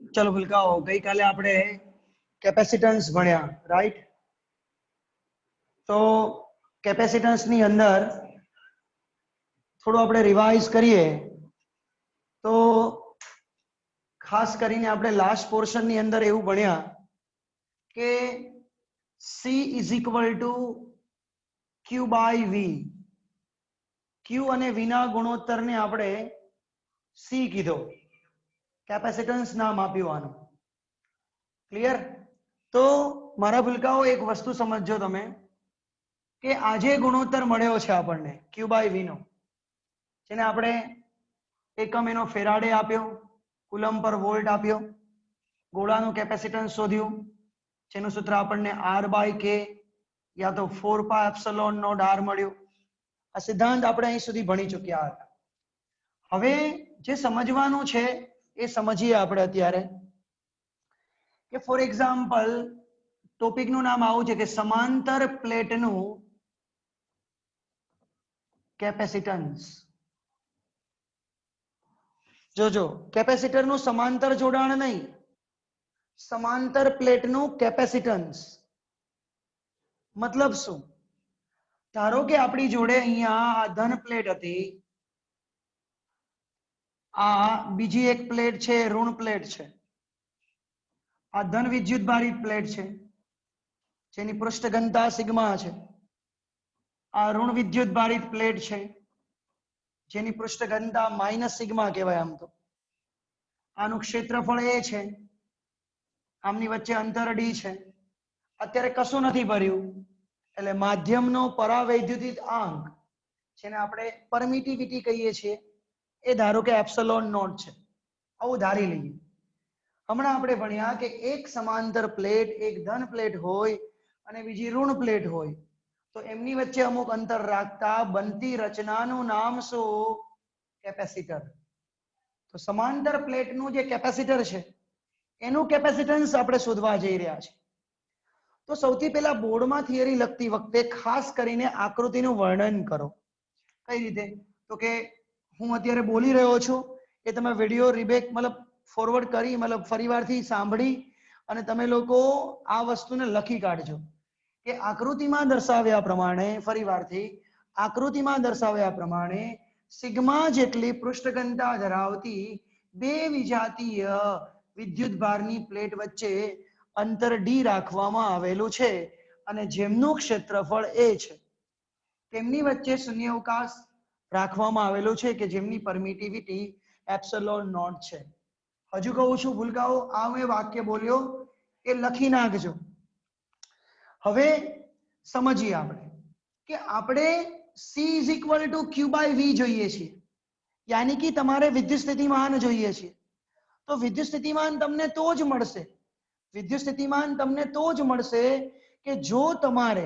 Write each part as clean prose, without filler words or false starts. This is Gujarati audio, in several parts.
चलो भूलकाओ गई काले આપણે કેપેસિટન્સ ભણ્યા રાઈટ તો કેપેસિટન્સ ની અંદર થોડું આપણે રિવાઇઝ કરીએ તો ખાસ કરીને આપણે લાસ્ટ પોર્શન ની અંદર એવું ભણ્યા કે C is equal to Q by V Q અને V ના ગુણોત્તરને આપણે C કીધો કેપેસિટન્સ નામ આપ્યું આનું ક્લિયર તો મારા ભૂલકાઓ એક વસ્તુ સમજજો તમે કે આજે ગુણોત્તર મળ્યો છે આપણને Q by V નો જેને આપણે એકમ એનો ફેરાડે આપ્યો કુલમ પર વોલ્ટ આપ્યો ગોળાનું કેપેસિટન્સ શોધ્યું જેનું સૂત્ર આપણને R by K યા તો 4 pi epsilon naught R મળ્યું આ સિદ્ધાંત આપણે અહીં સુધી ભણી ચૂક્યા હતા હવે જે સમજવાનું છે એ સમજીએ આપણે અત્યારે કે ફોર એક્ઝામ્પલ ટોપિકનું નામ આવું છે કે સમાંતર પ્લેટનું કેપેસિટન્સ જોજો કેપેસિટરનું સમાંતર જોડાણ નહીં સમાંતર પ્લેટનું કેપેસિટન્સ મતલબ શું ધારો કે આપણી જોડે અહીંયા આ ધન પ્લેટ હતી આ બીજી એક પ્લેટ છે ઋણ પ્લેટ છે આ ધન વિદ્યુત ભારિત પ્લેટ છે જેની પૃષ્ઠ ઘનતા સિગ્મા છે આ ઋણ વિદ્યુત ભારિત પ્લેટ છે જેની પૃષ્ઠ ઘનતા માઇનસ સિગ્મા કહેવાય આમ તો આનું ક્ષેત્રફળ એ છે આમની વચ્ચે અંતર d છે અત્યારે કશું નથી ભર્યું એટલે માધ્યમનો પરાવૈદ્યુતિક આંક જેને આપણે પરમિટિવિટી કહીએ છીએ એ ધારો કે એપ્સિલોન નોટ છે આવું ધારી લઈએ હમણાં આપણે ભણ્યા કે એક સમાંતર પ્લેટ એક ધન પ્લેટ હોય અને બીજી ઋણ પ્લેટ હોય તો એમની વચ્ચે અમુક અંતર રાખતા બનતી રચનાનું નામ શું કેપેસિટર તો સમાંતર પ્લેટનું જે કેપેસિટર છે એનું કેપેસિટન્સ આપણે શોધવા જઈ રહ્યા છે તો સૌથી પહેલા બોર્ડમાં થિયરી લખતી વખતે ખાસ કરીને આકૃતિનું વર્ણન કરો કઈ રીતે તો કે હું અત્યારે બોલી રહ્યો છું એ તમે વિડિયો રિબેક મતલબ ફોરવર્ડ કરી મતલબ ફરીવારથી સાંભળી અને તમે લોકો આ વસ્તુને લખી કાઢજો કે આકૃતિમાં દર્શાવ્યા પ્રમાણે ફરીવારથી આકૃતિમાં દર્શાવ્યા પ્રમાણે સિગ્મા જેટલી પૃષ્ઠઘનતા ધરાવતી બે વિજાતીય વિદ્યુત ભારની પ્લેટ વચ્ચે અંતર d રાખવામાં આવેલું છે અને જેમનું ક્ષેત્રફળ a છે તેમની વચ્ચે શૂન્યાવકાશ રાખવામાં આવેલું છે કે જેમની પરમિટિવિટી એપ્સિલોન નોટ છે હજુ કહું છું ભૂલકાઓ આ મેં વાક્ય બોલ્યો એ લખી નાખજો હવે સમજીએ આપણે કે આપણે C is equal to Q by V જોઈએ છીએ यानी कि તમારે વિદ્યુત સ્થિતિમાન જોઈએ છે તો વિદ્યુત સ્થિતિમાન તમને તો જ મળશે વિદ્યુત સ્થિતિમાન તમને તો જ મળશે કે જો તમારે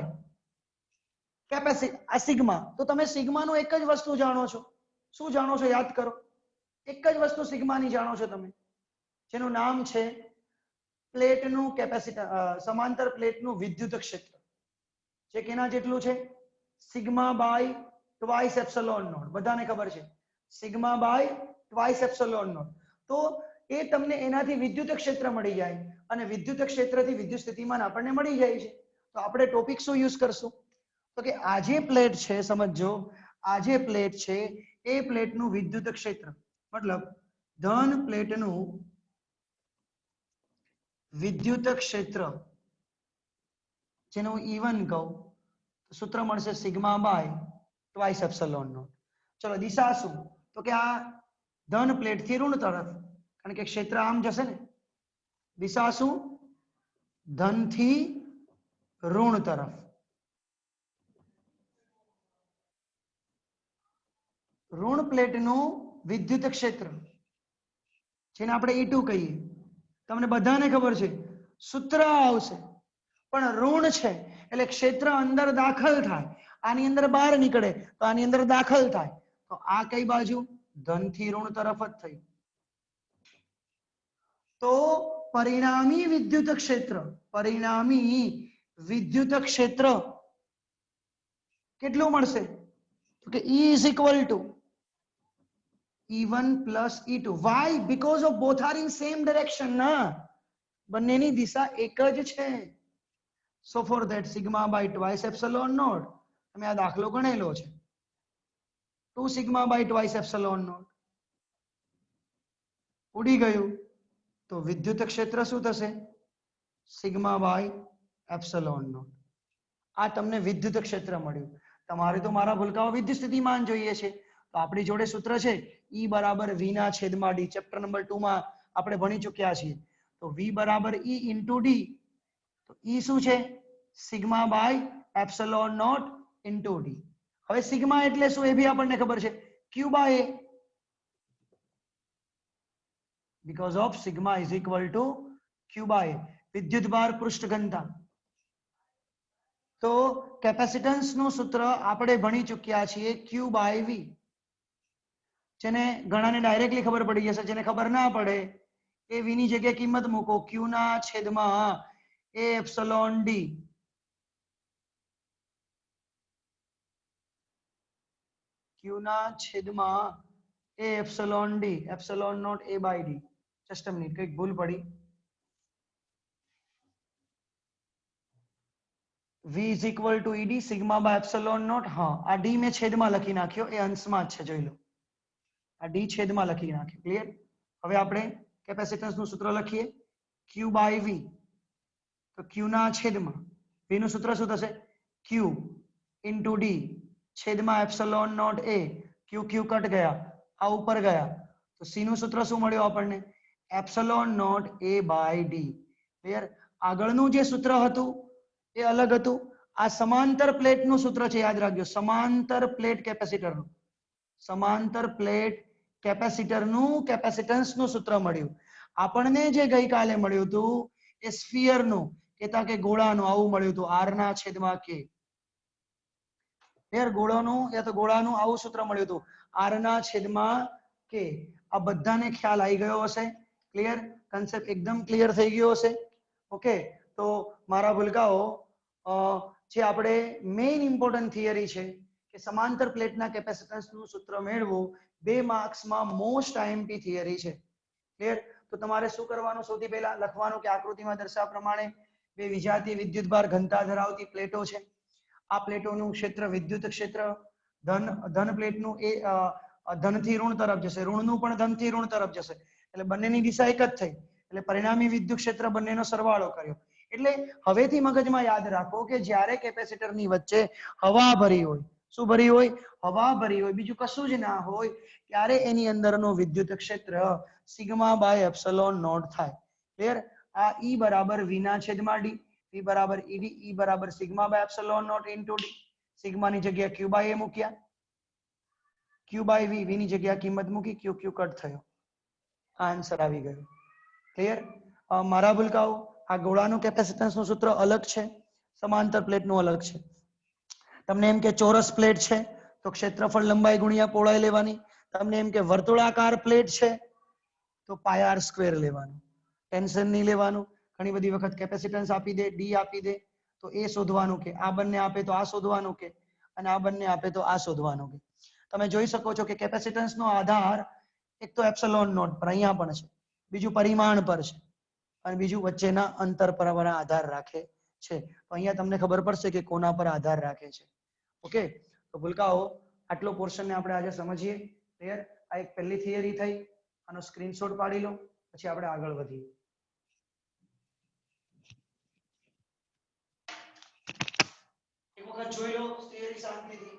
કેપેસિટી આ સિગ્મા તો તમે સિગ્માનો એક જ વસ્તુ જાણો છો શું જાણો છો યાદ કરો એક જ વસ્તુ સિગ્માની જાણો છો તમે જેનું નામ છે પ્લેટનું કેપેસિટર સમાંતર પ્લેટનું વિદ્યુત ક્ષેત્ર જે કેના જેટલું છે sigma by twice epsilon not બધાને ખબર છે sigma by twice epsilon not તો એ તમને એનાથી વિદ્યુત ક્ષેત્ર મળી જાય અને વિદ્યુત ક્ષેત્રથી વિદ્યુત સ્થિતિમાન આપણને મળી જાય છે તો આપણે ટોપિક શું યુઝ કરશું તો કે આ જે પ્લેટ છે સમજો આ જે પ્લેટ છે એ પ્લેટનું વિદ્યુત ક્ષેત્ર મતલબ ધન પ્લેટનું વિદ્યુત ક્ષેત્ર જેનું E1 કહું सूत्र મળશે sigma by twice epsilon not ચલો દિશા શું તો કે આ ધન પ્લેટ થી ઋણ તરફ કારણ કે ક્ષેત્ર આમ જશે ને દિશા શું ધન થી ઋણ તરફ ઋણ પ્લેટનું વિદ્યુત ક્ષેત્ર જેને આપણે E2 કહીએ તમને બધાને ખબર છે સૂત્ર આવશે પણ ઋણ છે એટલે ક્ષેત્ર અંદર દાખલ થાય આની અંદર બહાર નીકળે તો આની અંદર દાખલ થાય તો આ કઈ બાજુ ધન થી ઋણ તરફ જ થઈ તો પરિણામી વિદ્યુત ક્ષેત્ર કેટલું મળશે તો કે E is equal to E1 plus E2. Why? Because of both are in same direction ના બંનેની દિશા એક જ છે. So for that sigma by twice epsilon naught, તમે આ દાખલો ગણેલો છે, 2 sigma by twice epsilon naught ઉડી ગયું તો વિદ્યુત ક્ષેત્ર શું થશે? Sigma by epsilon not. આ તમને વિદ્યુત ક્ષેત્ર મળ્યું. તમારે તો મારા ભૂલકાઓ વિદ્યુત સ્થિતિમાન જોઈએ છે, તો આપણી જોડે સૂત્ર છે E બરાબર V ના છેદમાં D. ચેપ્ટર નંબર 2 માં આપણે ભણી ચૂક્યા છીએ. તો V બરાબર E into D. તો E શું છે? Sigma by epsilon not into D. હવે સિગ્મા એટલે શું એ બી આપણને ખબર છે, Q by A. because of sigma is equal to Q by A. વિદ્યુત ભાર પૃષ્ઠ ઘનતા. તો કેપેસિટન્સ નું સૂત્ર આપણે ભણી ચૂક્યા છીએ Q by V. જેને ઘણાને ડાયરેક્ટલી ખબર પડી જશે, જેને ખબર ના પડે એ V ની જગ્યાએ કિંમત મૂકો Q ના છેદમાં A એપ્સિલોન D. Q ના છેદમાં A epsilon D, epsilon not A by D. Just a minute, કઈક ભૂલ પડી. V is equal to ED sigma by epsilon naught. હા, આ D મેં છેદમાં લખી નાખ્યો, એ અંશમાં જ છે, જોઈ લો. આ D છેદમાં લખી નાખ્યો. ક્લિયર? હવે આપણે કેપેસિટન્સ નું સૂત્ર લખીએ Q by V. તો Q ના છેદમાં V નું સૂત્ર શું થશે? Q into D છેદમાં epsilon not A. Q Q cut ગયા, આ ઉપર ગયા, તો C નું સૂત્ર શું મળ્યું આપણને? Epsilon not A by D. Clear? આગળનું જે સૂત્ર હતું એ અલગ હતું. આ સમાંતર પ્લેટ નું સૂત્ર છે, યાદ રાખજો. સમાંતર પ્લેટ કેપેસિટર નું, સમાંતર પ્લેટ કેપેસિટર નું કેપેસિટન્સ નું સૂત્ર મળ્યું. આપણને જે ગઈકાલે મળ્યું હતું એ સ્ફિયર નું, કેતા કે ગોળાનું આવું મળ્યું હતું, R ના છેદમાં K. ગોળાનું યા તો ગોળાનું આવું સૂત્ર મળ્યું હતું, R ના છેદમાં K. આ બધાને ખ્યાલ આવી ગયો હશે. ક્લિયર? કન્સેપ્ટ એકદમ ક્લિયર થઈ ગયો હશે. ઓકે, તો મારા ભૂલકાઓ જે આપણે મેઇન ઇમ્પોર્ટન્ટ થિયરી છે કે સમાંતર પ્લેટના કેપેસિટન્સ નું સૂત્ર મેળવવું, 2 માર્ક્સમાં મોસ્ટ આઈએમપી થિયરી છે. ક્લિયર? તો તમારે શું કરવાનું? સૌથી પહેલા લખવાનું કે આકૃતિમાં દર્શાવ્યા પ્રમાણે બે વિજાતીય વિદ્યુતભાર ઘનતા ધરાવતી પ્લેટો છે. આ પ્લેટોનું ક્ષેત્ર વિદ્યુત ક્ષેત્ર ધન પ્લેટનું એ ધનથી ઋણ તરફ જશે, ઋણનું પણ ધનથી ઋણ તરફ જશે, એટલે બંનેની દિશા એક જ થઈ, એટલે પરિણામી વિદ્યુત ક્ષેત્ર બંનેનો સરવાળો કર્યો. એટલે હવેથી મગજમાં યાદ રાખો કે જ્યારે કેપેસિટરની વચ્ચે હવા ભરી હોય, શું ભરી હોય? હવા ભરી હોય, બીજું કશું જ ના હોય, ત્યારે એની અંદરનો વિદ્યુત ક્ષેત્ર સિગ્મા બાય એપ્સિલોન નોટ થાય. ક્લિયર? આ E બરાબર V ના છેદમાં D, V બરાબર ED, E બરાબર sigma by epsilon not into D. Sigma ની જગ્યાએ Q by A મૂક્યા, Q by V, V ની જગ્યાએ કિંમત મૂકી, Q Q કટ થયો, આન્સર આવી ગયો. ક્લિયર? મારા ભૂલકાઓ, આ ગોળાનું કેપેસિટન્સ નું સૂત્ર અલગ છે, સમાંતર પ્લેટ નું અલગ છે. તમને એમ કે ચોરસ પ્લેટ છે તો ક્ષેત્રફળ લંબાઈ ગુણ્યા પહોળાઈ લેવાની. તમને એમ કે વર્તુળાકાર પ્લેટ છે તો પાય R સ્ક્વેર લેવાનું. ટેન્શન નહીં લેવાનું. ઘણી બધી વખત કેપેસિટન્સ આપી દે, ડી આપી દે, તો એ શોધવાનું કે આ બંને આપે તો આ શોધવાનું કે, અને આ બંને આપે તો આ શોધવાનું કે. તમે જોઈ શકો છો કે કેપેસિટન્સ નો આધાર એક તો એપ્સિલોન નોટ પર અહીંયા પણ છે, બીજું પરિમાણ પર છે, અને બીજું વચ્ચેના અંતર પર આધાર રાખે છે. તો અહીંયા તમને ખબર પડશે કે કોના પર આધાર રાખે છે. ઓકે, તો ભૂલકાઓ આટલો પોર્શન ને આપણે આજે સમજીએ. ક્લિયર? આ એક પહેલી થિયરી થઈ, આનો સ્ક્રીનશોટ પાડી લો, પછી આપણે આગળ વધીએ. એક વખત જોઈ લો થિયરી શાંતિથી.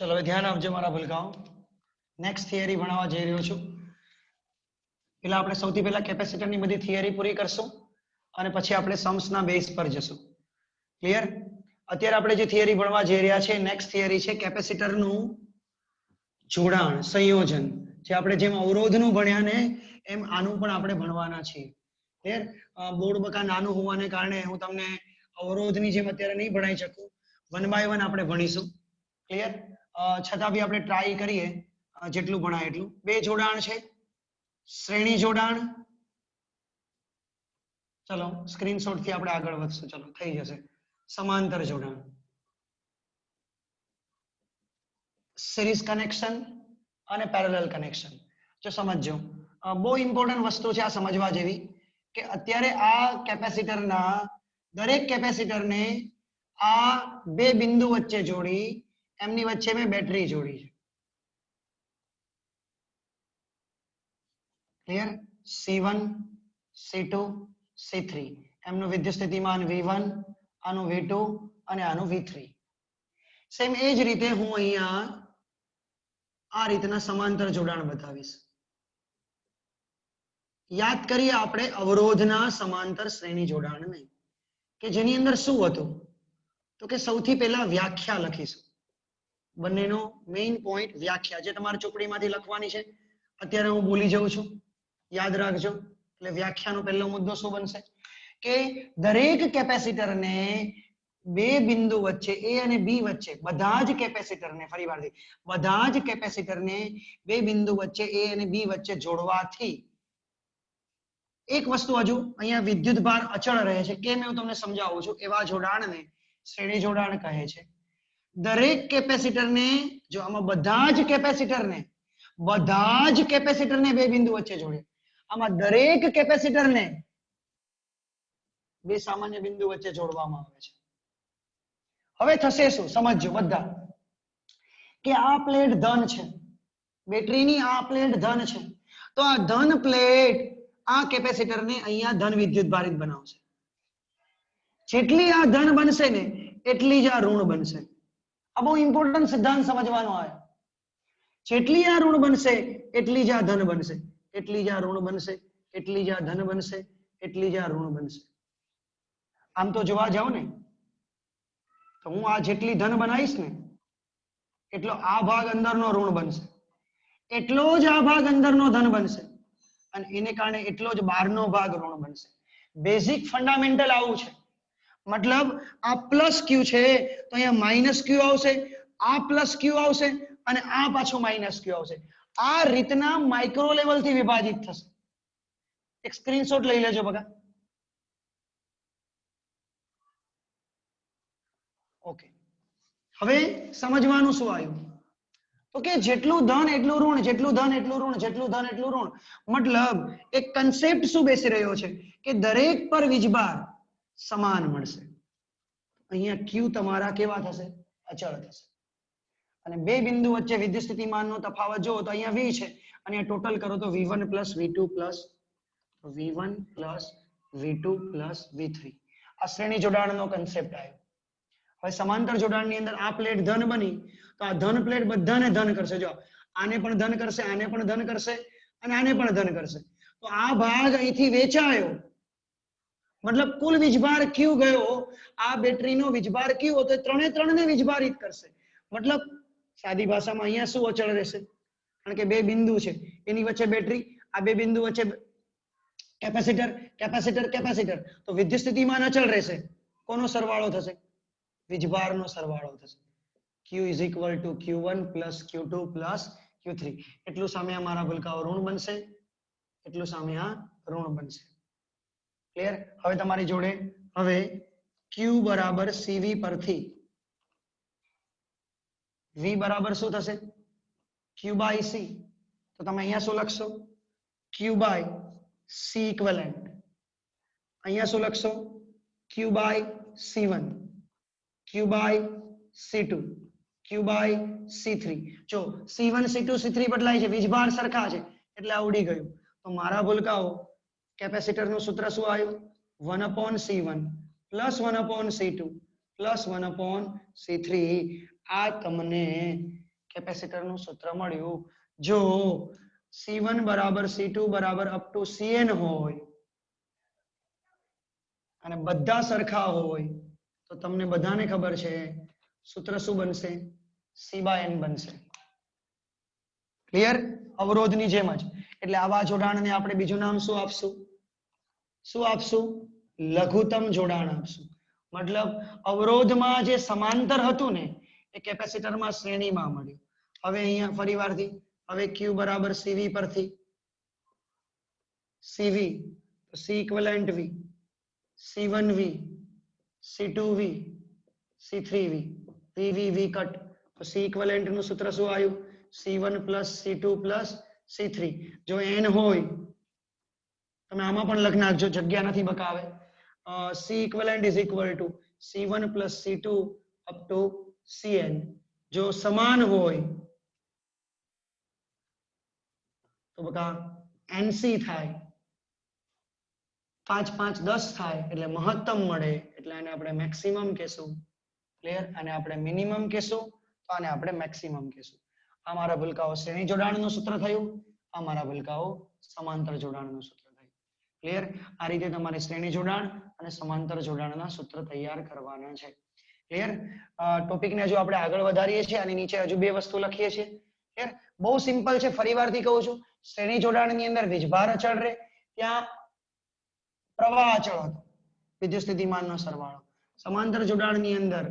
ચલો હવે ધ્યાન આપજો મારા ભૂલકાઓ. નેક્સ્ટ થિયરી ભણાવવા જઈ રહ્યો છું. પેલા આપણે સૌથી પહેલા કેપેસિટરની બધી થિયરી પૂરી કરશું અને પછી આપણે સમ્સના બેઝ પર જશું. ક્લિયર? અત્યારે આપણે જે થિયરી ભણવા જઈ રહ્યા છે નેક્સ્ટ થિયરી છે કેપેસિટરનું જોડાણ સંયોજન. જે આપણે જેમ અવરોધનું ભણ્યા ને એમ આનું પણ આપણે ભણવાના છીએ. ક્લિયર? બોર્ડ બકા નાનું હોવાને કારણે હું તમને અવરોધની જેમ અત્યારે નહીં ભણાઈ શકું. વન બાય વન આપણે ભણીશું. ક્લિયર? છતાં બી આપણે ટ્રાય કરીએ જેટલું ભણાય એટલું. બે જોડાણ છે, શ્રેણી જોડાણ. ચલો સ્ક્રીનશોટ થી આપણે આગળ વધશું. ચલો થઈ જશે. સમાંતર જોડાણ, સિરીઝ કનેક્શન અને પેરેલલ કનેક્શન. જો સમજજો, બહુ ઇમ્પોર્ટન્ટ વસ્તુ છે આ સમજવા જેવી કે અત્યારે આ કેપેસિટરના દરેક કેપેસિટરને આ બે બિંદુ વચ્ચે જોડી એમની વચ્ચે મેં બેટરી જોડી છે. ક્લિયર? C1, C2, C3 એમનું વિદ્યુત સ્થિતિમાન V1, આનું V2 અને આનું V3. સેમ એ જ રીતે હું અહીંયા આ રીતના સમાંતર જોડાણ બતાવીશ. યાદ કરીએ આપણે અવરોધના સમાંતર શ્રેણી જોડાણને કે જેની અંદર શું હતું તો કે સૌથી પહેલા વ્યાખ્યા લખીશું. બંનેનો મેઇન પોઈન્ટ વ્યાખ્યા જે તમારે ચોપડીમાંથી લખવાની છે. અત્યારે હું ભૂલી જાઉં છું, યાદ રાખજો. એટલે વ્યાખ્યાનો પહેલો મુદ્દો શું બનશે કે દરેક કેપેસિટરને બે બિંદુ વચ્ચે A અને B વચ્ચે બધા જ કેપેસિટરને ફરીવારથી બધા જ કેપેસિટરને બે બિંદુ વચ્ચે A અને B વચ્ચે જોડવાથી એક વસ્તુ હજુ અહીંયા વિદ્યુતભાર અચળ રહે છે. કેમ હું તમને સમજાવું છું. એવા જોડાણને શ્રેણી જોડાણ કહે છે. દરેક કેપેસિટરને જો આમાં બધા જ કેપેસિટરને બે બિંદુ વચ્ચે જોડે. આમાં દરેક કેપેસિટરને બે સામાન્ય બિંદુ વચ્ચે જોડવામાં આવે છે. હવે થશે શું સમજજો બધા કે આ પ્લેટ ધન છે, બેટરીની આ પ્લેટ ધન છે, તો આ ધન પ્લેટ આ કેપેસિટરને અહીંયા ધન વિદ્યુત ભારિત બનાવશે. જેટલી આ ધન બનશે ને એટલી જ આ ઋણ બનશે. આ બહુ ઇમ્પોર્ટન્ટ સિદ્ધાંત સમજવાનો આવે. જેટલી આ ઋણ બનશે એટલી જ આ ધન બનશે, એટલી જ આ ઋણ બનશે, એટલી જ આ ધન બનશે, એટલી જ આ ઋણ બનશે. આમ તો જોવા જાવ ને તો હું આ જેટલી ધન બનાવીશ ને એટલો આ ભાગ અંદરનો ઋણ બનશે, એટલો જ આ ભાગ અંદરનો ધન બનશે અને એને કારણે એટલો જ બહારનો ભાગ ઋણ બનશે. બેઝિક ફંડામેન્ટલ આવું છે. મતલબ આ પ્લસ ક્યુ છે તો અહીંયા માઇનસ ક્યુ આવશે, આ પ્લસ ક્યુ આવશે અને આ પાછું માઇનસ ક્યુ આવશે. આ રીતના માઇક્રો લેવલ થી વિભાજિત થશે. એક સ્ક્રીનશોટ લઈ લેજો બગા. ઓકે, હવે સમજવાનું શું આવ્યું તો કે જેટલું ધન એટલું ઋણ, જેટલું ધન એટલું ઋણ, જેટલું ધન એટલું ઋણ. મતલબ એક કન્સેપ્ટ શું બેસી રહ્યો છે કે દરેક પર વીજભાર સમાન મળશે. અહીંયા ક્યુ તમારા કેવા થશે? અચળ થશે. અને બે બિંદુ વચ્ચે વિદ્યુત સ્થિતિમાનનો તફાવત જો તો અહીંયા V છે અને ટોટલ કરો તો V1 + V2 + V3. આ શ્રેણી જોડાણનો કન્સેપ્ટ આવ્યો. હવે સમાંતર જોડાણની અંદર આ પ્લેટ ધન બની તો આ ધન પ્લેટ બધાને ધન કરશે. જો આને પણ ધન કરશે, આને પણ ધન કરશે અને આને પણ ધન કરશે. તો આ ભાગ અહીંથી વેચાયો. મતલબ કુલ વીજભાર ક્યુ ગયો, આ બેટરીનો વીજભાર ક્યુ હતો, ત્રણે ત્રણને વીજભારિત કરશે. મતલબ સાદી ભાષામાં અહીંયા શું અચળ રહેશે? કારણ કે બે બિંદુ છે એની વચ્ચે બેટરી, આ બે બિંદુ વચ્ચે કેપેસિટર, કેપેસિટર, કેપેસિટર. તો વિદ્યુત સ્થિતિમાન અચળ રહેશે. કોનો સરવાળો થશે? વીજભારનો સરવાળો થશે. Q = Q1 + Q2 + Q3. એટલું સામે અમારા ભૂલકાઓ ઋણ બનશે, એટલું સામે આ ઋણ બનશે. ક્લિયર? હવે તમારી જોડે હવે Q = CV પરથી V બરાબર શું થશે? Q/C. તો તમે અહીંયા શું લખશો? Q/C equivalent. અહીંયા શું લખશો? Q/C1, Q/C2, Q/C3. જો C1, C2, C3 બદલાય છે, વીજભાર સરખા છે એટલે આવડી ગયું. તો મારા ભૂલકાઓ કેપેસિટરનું સૂત્ર શું આવ્યું? 1/C1 + 1/C2 + 1/C3. આ તમને કેપેસિટરનું સૂત્ર મળ્યું. જો C1 બરાબર C2 બરાબર અપ ટુ Cn હોય અને બધા સરખા હોય તો તમને બધાને ખબર છે સૂત્ર શું બનશે? C/n બનશે. ક્લિયર? અવરોધની જેમ જ. એટલે આવા જોડાણને આપણે બીજું નામ શું આપશું? શું આપશું? લઘુત્તમ જોડાણ આપશું. મતલબ અવરોધમાં જે સમાંતર હતું ને એ કેપેસિટરમાં શ્રેણીમાં મળ્યું. હવે અહીંયા ફરીવારથી હવે Q બરાબર CV પરથી CV તો C equivalent V, C1V, C2V, C3V, VV cut તો C equivalent નું સૂત્ર શું આવ્યું? C1 plus C2 plus C3. જો n હોય તમે આમાં પણ લખી નાખજો, જગ્યા નથી બકાવે. C equivalent is equal to C1 plus C2 up to Cn. જો સમાન હોય તો બકા NC થાય, 5 5 10 થાય એટલે મહત્તમ મળે એટલે આને આપણે મેક્સિમમ કહેશું. ક્લિયર? અને આપણે મિનિમમ કહેશું તો આને આપણે મેક્સિમમ કહેશું. આ મારા ભૂલકાઓ શ્રેણી જોડાણનું સૂત્ર થયું, આ મારા ભૂલકાઓ સમાંતર જોડાણનું સૂત્ર થયું. ક્લિયર? આ રીતે તમારે શ્રેણી જોડાણ અને સમાંતર જોડાણના સૂત્ર તૈયાર કરવાના છે. ક્લિયર? ટોપિકને જો આપણે આગળ વધારીએ છીએ આની નીચે હજુ બે વસ્તુ લખીએ છીએ. ક્લિયર? બહુ સિમ્પલ છે, ફરીવારથી કહું છું. શ્રેણી જોડાણની અંદર વીજભાર અચળ રહે, ત્યાં પ્રવાહ અચળ હતો, વિદ્યુત સ્થિતિમાનનો સરવાળો. સમાંતર જોડાણની અંદર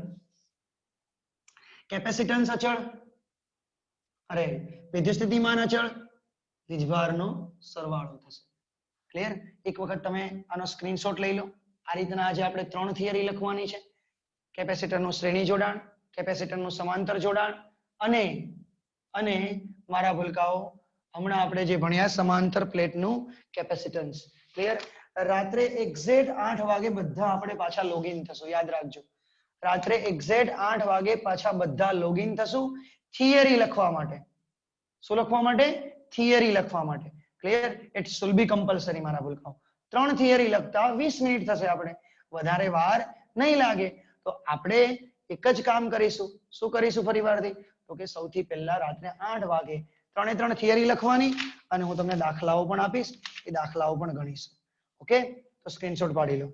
કેપેસિટન્સ અચળ, અરે વિદ્યુત સ્થિતિમાન અચળ, વીજભારનો સરવાળો થશે. ક્લિયર? એક વખત તમે આનો સ્ક્રીનશોટ લઈ લો. આ રીતના આજે આપણે 3 થિયરી લખવાની છે. કેપેસિટરનું શ્રેણી જોડાણ, કેપેસિટરનું સમાંતર જોડાણ અને મારા ભૂલકાઓ હમણાં આપણે જે ભણ્યા સમાંતર પ્લેટનું કેપેસિટન્સ. ક્લિયર? રાત્રે એક્ઝેક્ટ 8 વાગે બધા આપણે પાછા લોગિન થશું. યાદ રાખજો, રાત્રે એક્ઝેક્ટ 8 વાગે પાછા બધા લોગિન થશું થિયરી લખવા માટે. શું લખવા માટે? થિયરી લખવા માટે. Clear? It should be compulsory મારા ભૂલકાઓ. 3 થિયરી લખતા 20 મિનિટ થશે, આપણે વધારે વાર નહીં લાગે. તો આપણે એક જ કામ કરીશું. શું કરીશું ફરીવારથી? તો કે સૌથી પહેલા રાત્રે 8 વાગે 3 થિયરી લખવાની અને હું તમને દાખલાઓ પણ આપીશ, એ દાખલાઓ પણ ગણીશું. ઓકે? તો સ્ક્રીનશોટ પાડી લો.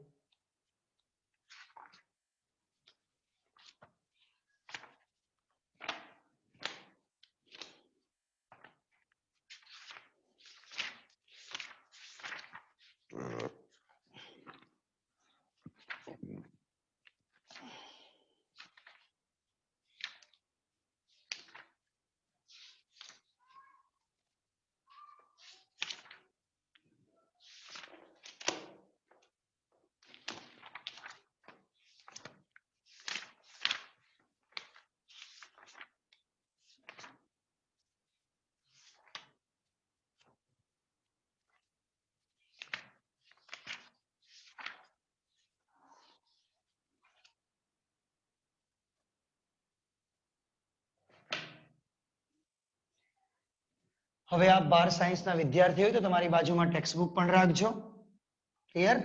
હવે આપ 12 સાયન્સના વિદ્યાર્થી હોય તો તમારી બાજુમાં ટેક્સ્ટ બુક પણ રાખજો. ક્લિયર?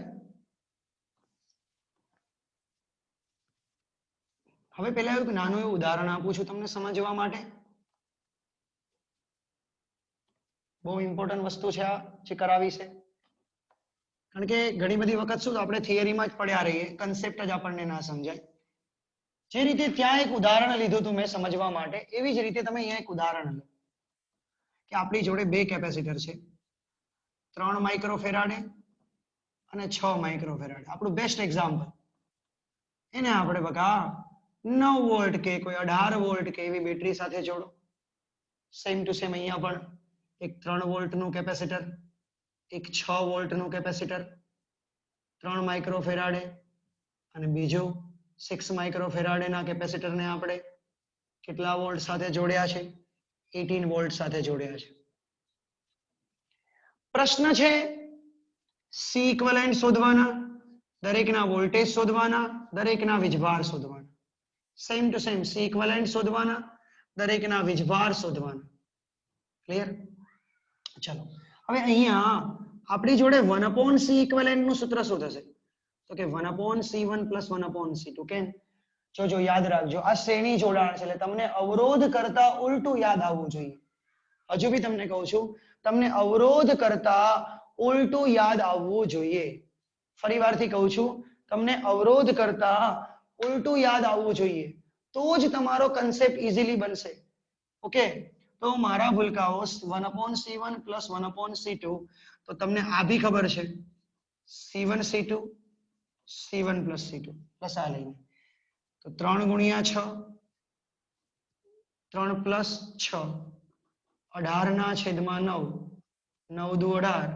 હવે પહેલા એક નાનું એવું ઉદાહરણ આપું છું તમને સમજવા માટે. બહુ ઇમ્પોર્ટન્ટ વસ્તુ છે આ જે કરાવી છે. કારણ કે ઘણી બધી વખત શું આપણે થિયરીમાં જ પડ્યા રહીએ, કન્સેપ્ટ જ આપણને ના સમજાય. જે રીતે ત્યાં એક ઉદાહરણ લીધું હતું મેં સમજવા માટે, એવી જ રીતે તમે અહીંયા એક ઉદાહરણ લો કે આપણી જોડે 2 કેપેસિટર છે, 3 માઇક્રોફેરાડે અને 6 માઇક્રોફેરાડે. આપણું બેસ્ટ એક્ઝામ્પલ. એને આપણે બકા 9 વોલ્ટ કે કોઈ 18 વોલ્ટ કે એવી બેટરી સાથે જોડો. સેમ ટુ સેમ અહીંયા પણ એક 3 વોલ્ટનું કેપેસિટર, એક 6 વોલ્ટનું કેપેસિટર, 3 માઇક્રોફેરાડે અને બીજું 6 માઇક્રોફેરાડેના કેપેસિટરને આપણે કેટલા વોલ્ટ સાથે જોડ્યા છે? 18 વોલ્ટ સાથે જોડ્યા છે. પ્રશ્ન છે સી ઇક્વિવેલન્ટ શોધવાના, દરેકના વોલ્ટેજ શોધવાના, દરેકના વીજભાર શોધવાના. Same to same c equivalent શોધવાના, દરેકના વીજભાર શોધવાના. ક્લિયર? ચલો હવે અહીંયા આપણી જોડે 1/C ઇક્વિવેલન્ટ નું સૂત્ર શું થશે? તો કે 1/C1 + 1/C2. કેમ? જો યાદ રાખજો આ શ્રેણી જોડાણ છે એટલે તમને અવરોધ કરતા ઉલટું યાદ આવવું જોઈએ. હજુ બી તમને કહું છું તમને અવરોધ કરતા ઉલટું યાદ આવવું જોઈએ. ફરી વારથી કહું છું તમને અવરોધ કરતા ઉલટું યાદ આવવું જોઈએ તો જ તમારો કન્સેપ્ટ ઇઝીલી બનશે. ઓકે તો મારા ભૂલકાઓ 1/c1 પ્લસ 1/c2 તો તમને આ બી ખબર છે c1 c2 c1 plus c2 plus આ લઈને તો 3 ગુણ્યા 6 3 પ્લસ 6 18 ના છેદમાં 9 9 દુ 18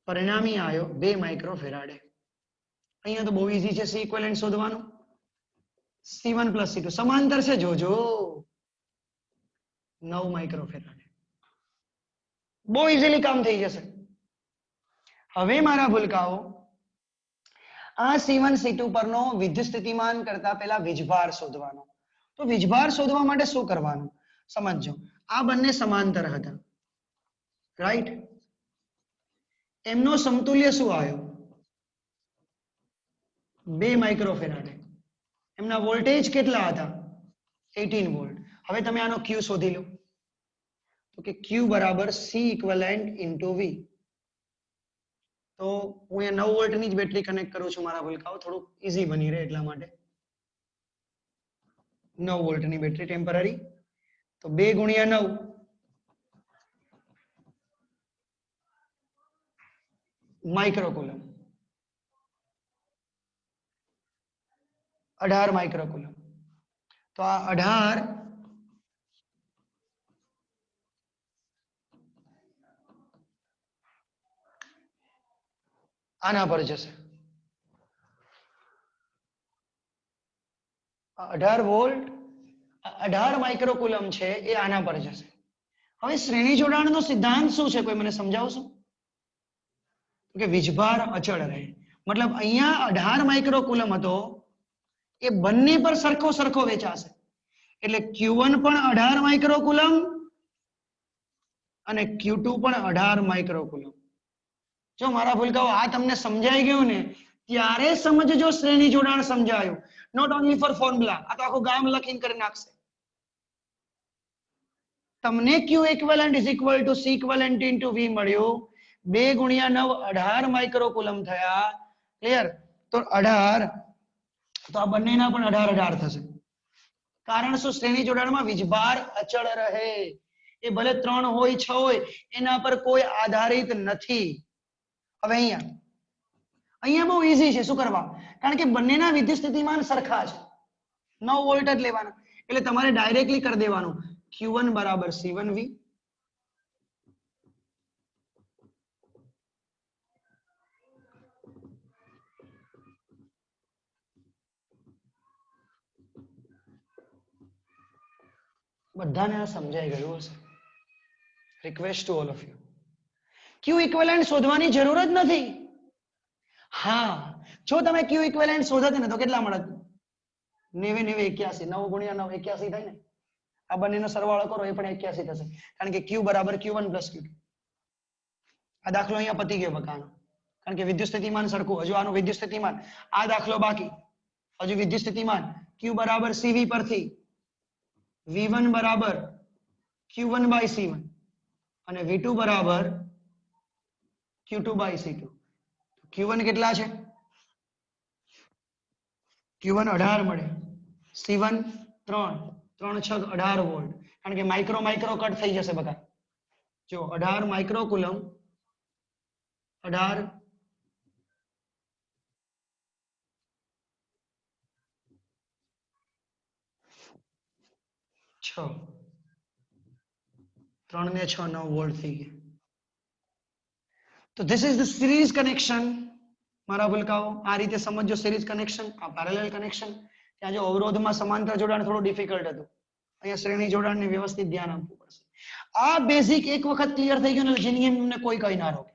પરિણામી આવ્યો 2 માઇક્રોફેરાડે. અહીંયા તો બહુ ઈઝી છે સી ઇક્વિવેલન્ટ શોધવાનું. c1 પ્લસ c2 સમાંતર છે જોજો 9 માઇક્રોફેરાડે. બહુ ઇઝીલી કામ થઈ જશે. હવે મારા ભૂલકાઓ આ c1 c2 પરનો વિદ્યુત સ્થિતિમાન કરતા પહેલા વીજભાર શોધવાનો. તો વીજભાર શોધવા માટે શું કરવાનું સમજો. આ બંને સમાંતર હતા રાઈટ. એમનો સમતુલ્ય શું આવ્યો 2 માઇક્રોફેરાડે. એમના વોલ્ટેજ કેટલા હતા 18 વોલ્ટ. હવે તમે આનો Q શોધી લો તો કે Q બરાબર C ઇક્વિવેલન્ટ ઇન્ટુ V. તો હું અહીંયા 9 વોલ્ટની જ બેટરી કનેક્ટ કરું છું મારા ભૂલકાઓ થોડુંક ઈઝી બની રહે એટલા માટે 9 વોલ્ટની બેટરી ટેમ્પરરી. તો 2 ગુણ્યા 9 માઇક્રોકુલમ 18 માઇક્રોકુલમ. તો આ 18 આના પર જશે 18 વોલ્ટ 18 માઇક્રોકુલમ છે એ આના પર જશે. હવે શ્રેણી જોડાણનો સિદ્ધાંત શું છે કોઈ મને સમજાવશો કે વીજભાર અચળ રહે. મતલબ અહીંયા 18 માઇક્રોકુલમ હતો એ બંને પર સરખો સરખો વેચાશે એટલે Q1 પણ 18 માઇક્રોકુલમ અને Q2 પણ 18 માઇક્રોકુલમ. જો મારા ભૂલકાઓ આ તમને સમજાઈ ગયું ને ત્યારે સમજજો શ્રેણી જોડાણ સમજાયું. Not only for formula. આ તો આખું ગામ લખીને કરી નાખશે. તમને Q equivalent is equal to C equivalent into V મળ્યું 2 ગુણ્યા 9 18 માઇક્રોકુલમ થયા. ક્લિયર. તો 18 તો આ બંનેના પણ 18 18 થશે. કારણ શું શ્રેણી જોડાણમાં વીજભાર અચળ રહે. એ ભલે 3 હોય 6 હોય એના પર કોઈ આધારિત નથી. હવે અહીંયા બહુ ઈઝી છે શું કરવા કારણ કે બંનેના વિદ્યુત સ્થિતિમાન સરખા છે 9 વોલ્ટ જ લેવાના એટલે તમારે ડાયરેક્ટલી કરી દેવાનું Q1 બરાબર C1V બધાને આ સમજાઈ ગયું હશે. Request to all of you Q equivalent શોધવાની જરૂર જ નથી. હા જો તમે Q ઇક્વિવેલન્ટ શોધત ને તો કેટલા મળત 90 90 81 9 ગુણ્યા 9 81 થાય ને. આ બંનેનો સરવાળો કરો એ પણ 81 થશે કારણ કે Q બરાબર Q1 પ્લસ Q2. આ દાખલો અહીંયા પતી ગયો બકાનો કારણ કે વિદ્યુત સ્થિતિમાન સરખું. હજુ આનું વિદ્યુત સ્થિતિમાન આ દાખલો બાકી. હજુ વિદ્યુત સ્થિતિમાન Q બરાબર CV પરથી V1 બરાબર Q1 બાય C1 અને V2 બરાબર Q2 બાય C2. Q1 કેટલા છે Q1 18 મળે C1 3 3 6 18 વોલ્ટ કારણ કે માઇક્રો માઇક્રો કટ થઈ જશે બકા. જો 18 માઇક્રોકુલમ 18 6 3 ને 6 9 વોલ્ટ થઈ ગયા. તો this is the series connection. મારા ભૂલકાઓ આ રીતે સમજો સિરીઝ કનેક્શન આ પેરેલલ કનેક્શન. ત્યાં જો અવરોધમાં સમાંતર જોડાણ થોડું ડિફિકલ્ટ હતું અહીંયા શ્રેણી જોડાણને વ્યવસ્થિત ધ્યાન આપવું પડશે. આ બેઝિક એક વખત ક્લિયર થઈ ગયું ને જિંદગી તમને કોઈ કઈ ના રોકે.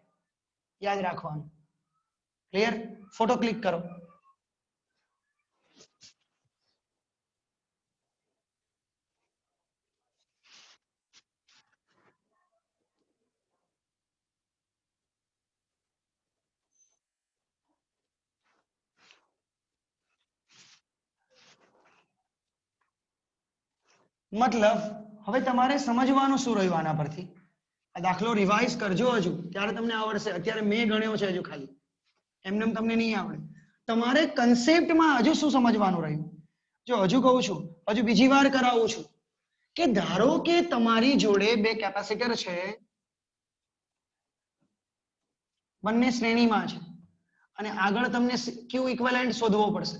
યાદ રાખવાનું. ક્લિયર. ફોટો ક્લિક કરો. मतलब હવે તમારે સમજવાનું શું રહ્યું આના પરથી? આ દાખલો રિવાઇઝ કરજો હજુ, ત્યારે તમને આવડશે. અત્યારે મેં ગણ્યો છે હજુ ખાલી, એમને તમને નહીં આવડે. તમારે કન્સેપ્ટમાં હજુ શું સમજવાનું રહ્યું? જો હજુ કહું છું, હજુ બીજી વાર કરાવું છું કે ધારો કે તમારી જોડે બે કેપેસિટર છે, બંને શ્રેણીમાં છે અને આગળ તમને ક્યુ ઇક્વિવેલન્ટ શોધવો પડશે.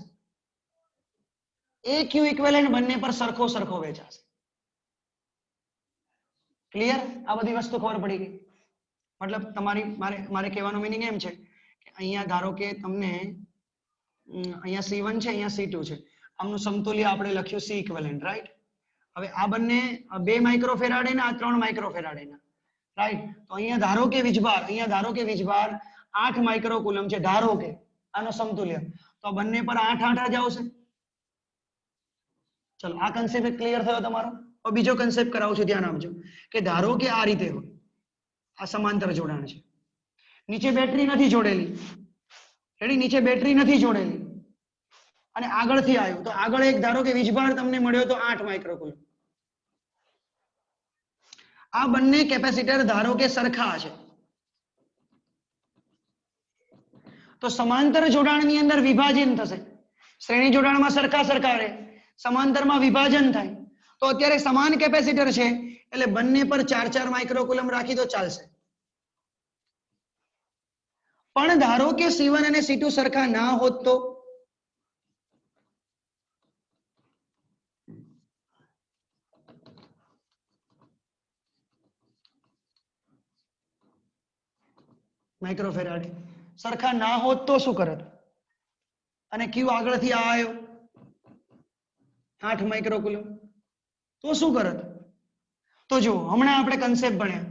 એ ક્યુ ઇક્વિવેલન્ટ બંને પર સરખો સરખો વેચાશે. ક્લિયર? આ બધી વસ્તુ ખબર પડી ગઈ? મતલબ તમારી મારે કહેવાનો મીનિંગ એમ છે કે અહીંયા ધારો કે તમને અહીંયા C1 છે, અહીંયા C2 છે, આમનું સમતુલ્ય આપણે લખ્યું C ઇક્વિવેલન્ટ, રાઈટ? હવે આ બંને 2 માઇક્રોફેરાડે ને આ 3 માઇક્રોફેરાડે ના, રાઈટ? તો અહીંયા ધારો કે વીજભાર 8 માઇક્રોકુલમ છે, ધારો કે આનો સમતુલ્ય, તો આ બંને પર 8 જ આવશે. ચલો આ કન્સેપ્ટ ક્લિયર થયો તમારો? હવે બીજો કન્સેપ્ટ કરાવું છું, ધ્યાન આપજો કે ધારો કે આ રીતે હોય, આ સમાંતર જોડાણ છે, નીચે બેટરી નથી જોડેલી, રેડી? નીચે બેટરી નથી જોડેલી અને આગળથી આવ્યું, તો આગળ એક ધારો કે વીજભાર તમને મળ્યો તો 8 માઇક્રોકુલમ. આ બંને કેપેસિટર ધારો કે સરખા છે, તો સમાંતર જોડાણની અંદર વિભાજન થશે. શ્રેણી જોડાણમાં સરખા સરખા રહે, સમાંતરમાં વિભાજન થાય. તો અત્યારે સમાન કેપેસિટર છે એટલે બંને પર 4-4 માઇક્રોકુલમ રાખી દો, ચાલશે. પણ ધારો કે C1 અને C2 સરખા ના હોત તો? માઇક્રોફેરાડે સરખા ના હોત તો શું કરત? અને ક્યુ આગળથી આ આવ્યો 8 માઇક્રોકુલમ, તો શું કરત? તો જો હમણાં આપણે કન્સેપ્ટ ભણ્યા,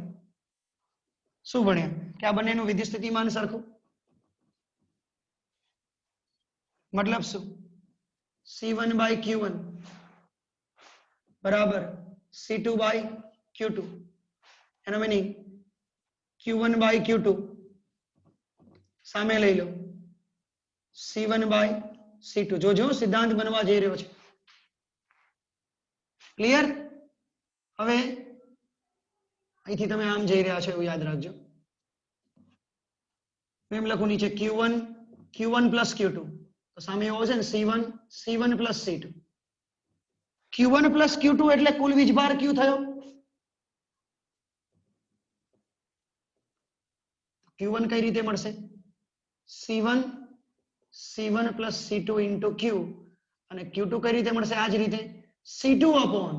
શું ભણ્યા? કે આ બંનેનું વિદ્યુત સ્થિતિમાન સરખું. મતલબ શું? C1 by Q1 બરાબર C2 by Q2. એનો મીનિંગ Q1 by Q2 સામે લઈ લો C1 by C2. જોજો સિદ્ધાંત બનવા જઈ રહ્યો છે. ક્લિયર? હવે અહીંથી તમે આમ જઈ રહ્યા છો એવું યાદ રાખજો. એમ લખું નીચે Q1 plus Q2, તો સામે એવો છે ને C1 plus C2. Q1 plus Q2 એટલે કુલ વીજભાર Q થયો. Q1 કઈ રીતે મળશે? C1 plus C2 into Q, અને Q2 કઈ રીતે મળશે? આ જ રીતે C2 upon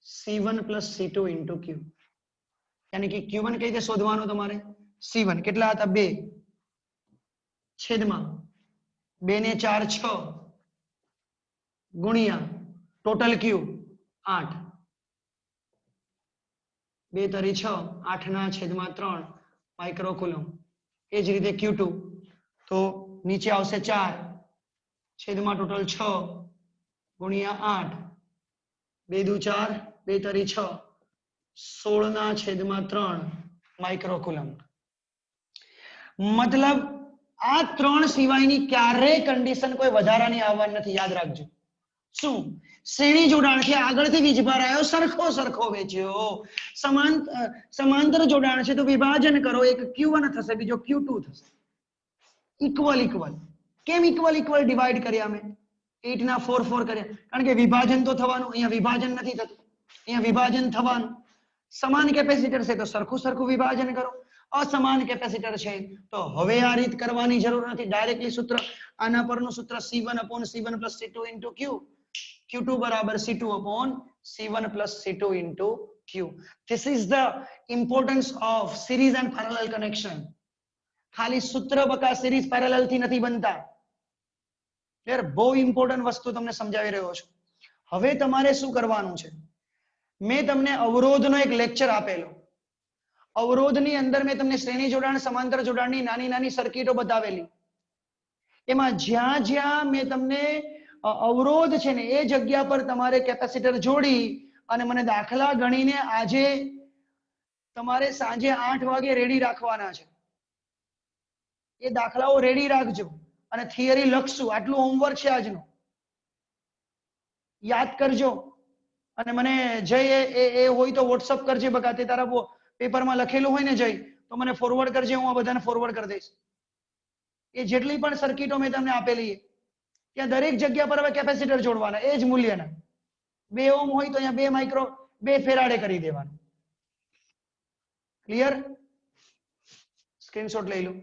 C1 plus C2 into Q. यानी कि Q1 કઈ રીતે શોધવાનું તમારે? C1 કેટલા હતા? 2 છેદમાં 2 ને 4 6 ગુણ્યા ટોટલ Q 8, 2 તરી 6, 8 ના છેદમાં 3 માઇક્રોકુલમ. એ જ રીતે Q2 તો નીચે આવશે 4 છેદમાં ટોટલ 6 ગુણ્યા 8, 2 દુ 4, 2 તરી 6, 16 ના છેદમાં 3 માઇક્રોકુલમ. મતલબ આ 3 સિવાયની ક્યારેય કન્ડિશન કોઈ વધારાની આવવાની નથી, યાદ રાખજો. શું? શ્રેણી જોડાણ છે, આગળથી વીજભાર આવ્યો, સરખો વેચ્યો. સમાંતર જોડાણ છે તો વિભાજન કરો, એક Q1 થશે, બીજો Q2 થશે. ઇક્વલ. કેમ ઇક્વલ ડિવાઈડ કર્યા મેં? 8 ના 4 કર્યા, કારણ કે વિભાજન તો થવાનું, અહીંયા વિભાજન નથી થતું, અહીંયા વિભાજન થવાનું. સમાન કેપેસિટર છે તો સરખું વિભાજન કરો. અસમાન કેપેસિટર છે તો હવે આ રીત કરવાની જરૂર નથી, ડાયરેક્ટલી સૂત્ર આના પરનું સૂત્ર C1 upon C1 plus C2 into Q, Q2 બરાબર C2 upon C1 plus C2 into Q. This is the importance of series and parallel connection. ખાલી સૂત્ર બકા સિરીઝ પેરેલલ થી નથી બનતા. ક્લિયર? બહુ ઇમ્પોર્ટન્ટ વસ્તુ તમને સમજાવી રહ્યો છું. હવે તમારે શું કરવાનું છે? મેં તમને અવરોધનો એક લેક્ચર આપેલો. અવરોધની અંદર મેં તમને શ્રેણી જોડાણ, સમાંતર જોડાણની નાની સર્કિટો બતાવેલી. એમાં જ્યાં મેં તમને અવરોધ છે ને એ જગ્યા પર તમારે કેપેસિટર જોડી અને મને દાખલા ગણીને આજે તમારે સાંજે 8 વાગે રેડી રાખવાના છે. એ દાખલાઓ રેડી રાખજો અને થિયરી લખશું. આટલું હોમવર્ક છે આજનું, યાદ કરજો. અને મને જય એ હોય તો વોટ્સઅપ કરજે બકા, તે તારા પેપરમાં લખેલું હોય ને જય, તો મને ફોરવર્ડ કરજે, હું આ બધાને ફોરવર્ડ કરી દઈશ. એ જેટલી પણ સર્કિટો મેં તમને આપેલી ત્યાં દરેક જગ્યા પર હવે કેપેસિટર જોડવાના એ જ મૂલ્યના. 2 ઓહ્મ હોય તો અહીંયા 2 ફેરાડે કરી દેવાનું. ક્લિયર? સ્ક્રીનશોટ લઈ લો.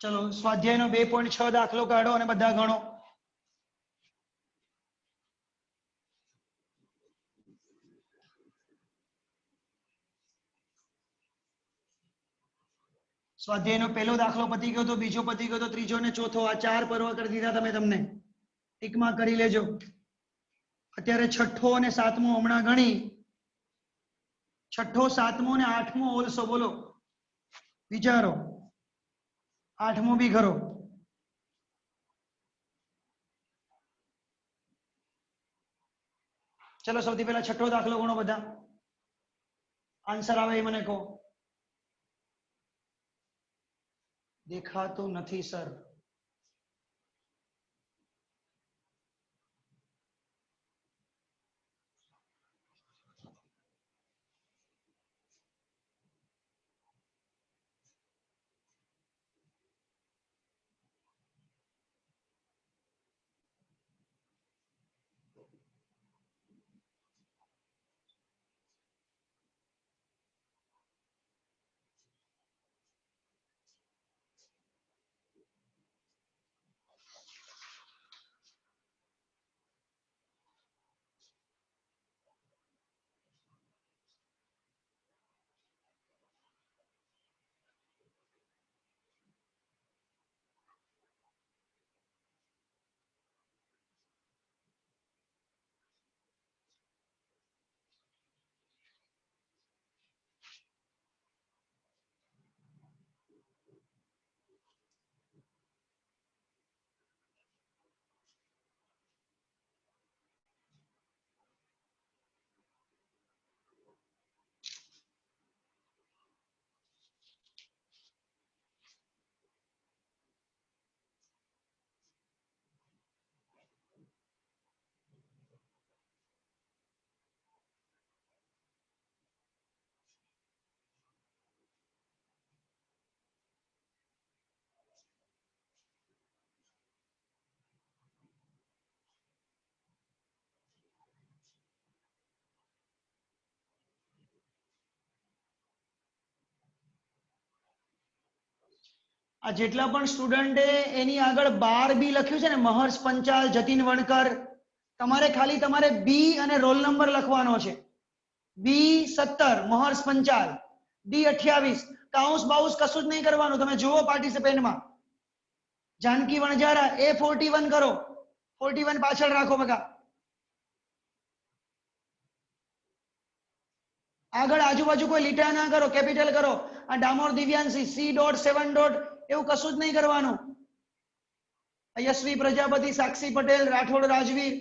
ચલો સ્વાધ્યાયનો 2.6 દાખલો કાઢો અને બધા ગણો. સ્વાધ્યાયનો પહેલો દાખલો પતી ગયો તો, બીજો પતી ગયો તો, ત્રીજો ને ચોથો, આ 4 પર્વ કરી દીધા તમે. તમને ટીકમાં કરી લેજો. અત્યારે છઠ્ઠો અને સાતમો હમણાં ગણી. છઠ્ઠો, સાતમો ને આઠમો ઓલસો બોલો, વિચારો. આઠમો બી કરો. ચલો સૌથી પહેલા છઠ્ઠો દાખલો ગણો બધા. આન્સર આવે એ મને કહો. દેખાતું નથી સર. આ જેટલા પણ સ્ટુડન્ટે એની આગળ 12 બી લખ્યું છે ને, મહર્ષ પંચાલ, જતીન વણકર, તમારે બી અને રોલ નંબર લખવાનો છે. B17 મહર્ષ પંચાલ, D28 કાઉન્સ બાઉસ કશું જ નહીં કરવાનું. તમે જુઓ પાર્ટિસિપેન્ટમાં જાનકી વણજારા A41 કરો, 41 પાછળ રાખો બકા. આગળ આજુબાજુ કોઈ લીટા ના કરો, કેપિટલ કરો. આ ડામોર દિવ્યાંશી C.7. એવું કશું જ નહીં કરવાનું. યશવી પ્રજાપતિ, સાક્ષી પટેલ, રાઠોડ રાજવીર,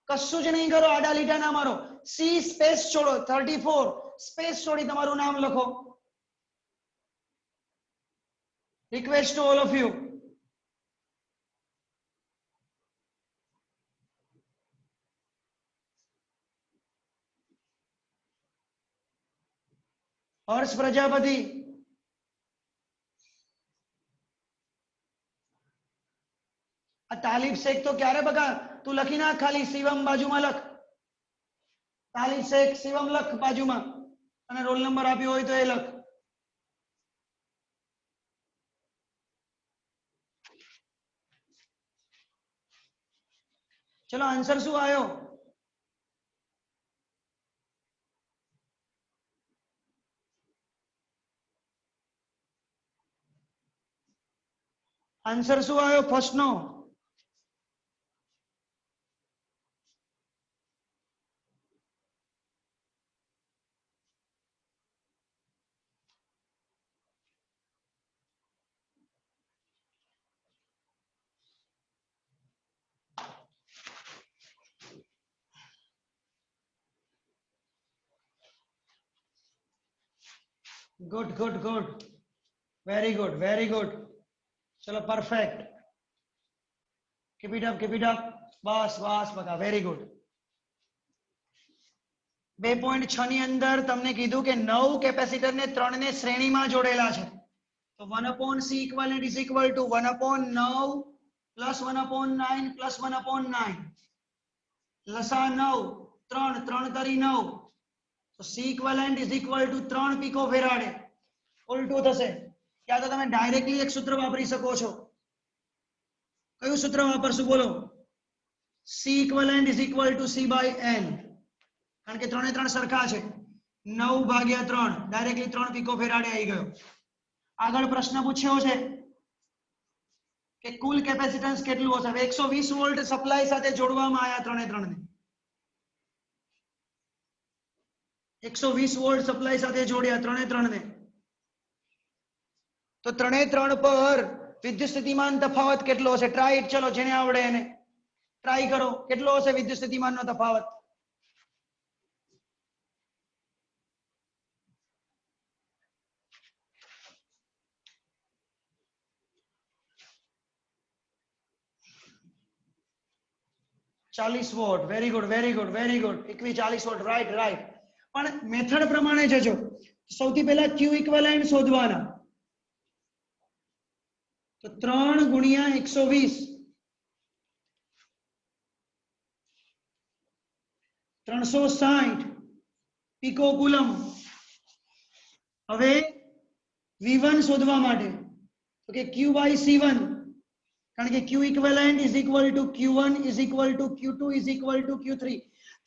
કશું જ નહીં કરો. આડા લીટા ના મારો. C સ્પેસ છોડો, 34 સ્પેસ છોડી તમારું નામ લખો. Request to all of you. Harsh Prajapati, Talif Sheikh તો ક્યારે બકા તું લખી નાખ, ખાલી શિવમ બાજુમાં લખ. તાલીફ શેખ શિવમ લખ બાજુમાં, અને રોલ નંબર આપ્યો હોય તો એ લખ. चलो आंसर शू आयो? आंसर शू आयो फर्स्ट नो? Good good good, very good very good. चलो perfect, keep it up keep it up. बस बस बघा, वेरी गुड. 2.6 ની અંદર તમને કીધું કે 9 કેપેસિટર ને 3 ને શ્રેણીમાં જોડેલા છે. તો 1/c equivalent is equal to 1/9 plus 1/9 plus 1/9. લસા 9, 3 3 તરી 9. તો c equivalent is equal to 3 pico farad. ઉલટું થશે. યા તો તમે ડાયરેક્ટલી એક સૂત્ર વાપરી શકો છો. કયું સૂત્ર વાપરશું બોલો? c equivalent is equal to c by n. કારણ કે 3 3 સરખા છે. 9 ભાગ્યા 3 ડાયરેક્ટલી 3 પીકો ફેરાડે આવી ગયો. આગળ પ્રશ્ન પૂછ્યો છે કે કુલ કેપેસિટન્સ કેટલું હશે? 120 વોલ્ટ સપ્લાય સાથે જોડવામાં આવ્યા 3 3 ને. 120 વોલ્ટ સપ્લાય સાથે જોડ્યા 3 3 ને. તો 3 3 પર વિદ્યુત સ્થિતિમાન તફાવત કેટલો હશે? Try it. ચલો જેને આવડે એને ટ્રાય કરો. કેટલો હશે વિદ્યુત સ્થિતિમાનનો તફાવત? ચાલીસ watt. Very good very good very good. 40 watt. Right right. પણ મેથડ પ્રમાણે જજો. સૌથી પહેલા ક્યુ ઇક્વિવેલન્ટ શોધવાના. તો 3 ગુણ્યા 120, 360 પીકો કુલમ. હવે V1 શોધવા માટે તો કે Q બાય C1, કારણ કે Q equivalent is equal two Q1 is equal two Q2 is equal two Q3.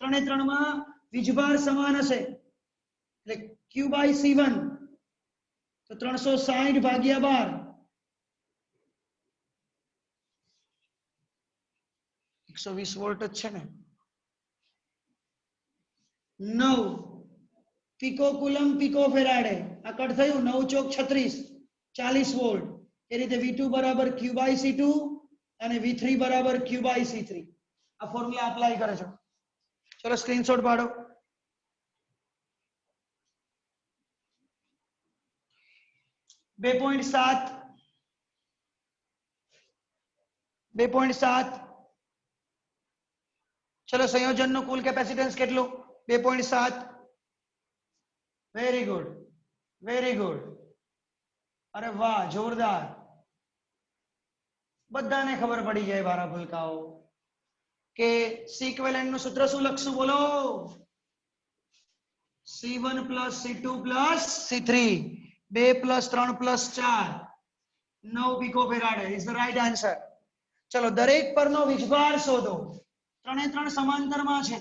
3 3 માં વીજભાર સમાન હશે એટલે Q બાય C1 તો 360 ભાગ્યા 12, 120 વોલ્ટ જ છે ને. 9 પીકો કુલમ પીકો ફેરાડે. આ કટ થયું. 9 ચોક 36, 40 વોલ્ટ. એ રીતે V2 બરાબર Q બાય C2 અને V3 બરાબર Q બાય C3. આ ફોર્મ્યુલા અપ્લાય કરે છે. ચલો સ્ક્રીનશોટ પાડો. 2.7 2.7. ચલો સંયોજનનું કુલ કેપેસિટન્સ કેટલું? 2.7. Very good very good. અરે વાહ, જોરદાર. બધાને ખબર પડી જાય મારા ભૂલકાઓ કે C ઇક્વિવેલન્ટ નું સૂત્ર શું લખશું બોલો? C1 plus C2 plus C3. 2 plus 3 plus 4, 9 pico farad is the right answer. ચલો દરેક પરનો વીજભાર શોધો. 3 3 સમાંતરમાં છે.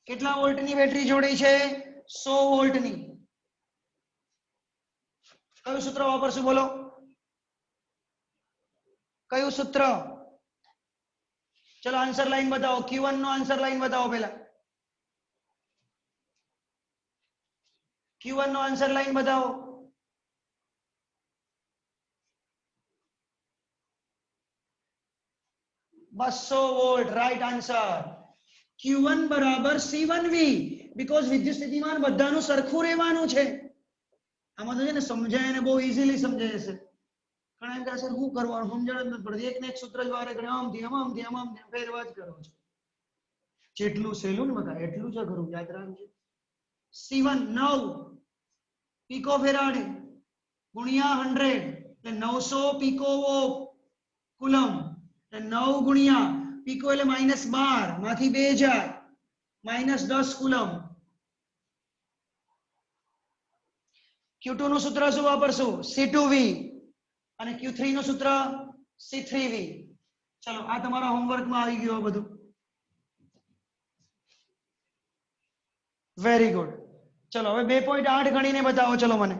કેટલા વોલ્ટની બેટરી જોડી છે? 100 વોલ્ટની. કયું સૂત્ર વાપરશું બોલો? કયું સૂત્ર? ચલો આન્સર લાઈન બતાવો. Q1 નો આન્સર લાઈન બતાવો પહેલા. Q1 નો આન્સર લાઈન બતાવો. બસો વોલ્ટ. Right answer. Q1 બરાબર C1V. બીકોઝ વિદ્યુત સ્થિતિમાન બધાનું સરખું રહેવાનું છે. આમાં તો છે ને સમજાય ને બહુ ઇઝીલી સમજાય છે. ઘણા એમ કહે સર શું કરવાનું સમજણ જ નથી પડતી. એક ને એક સૂત્ર જ વારે ઘડે આમથી આમ ફેરવા જ કરો છો. જેટલું સહેલું ને બધા એટલું જ અઘરું. યાદ રાખજો. C1 9 પીકો ફેરાડે ગુણ્યા 100 એટલે 900 પીકો કુલમ. 9 ગુણ્યા પીકો એટલે -12 માંથી 2 જાય -10 કુલમ. Q2 નું સૂત્ર શું વાપરશું? C2V. અને Q3 નું સૂત્ર C3V. ચલો આ તમારા હોમવર્કમાં આવી ગયું બધું. Very good. ચલો હવે 2.8 ગણીને બતાવો. ચલો મને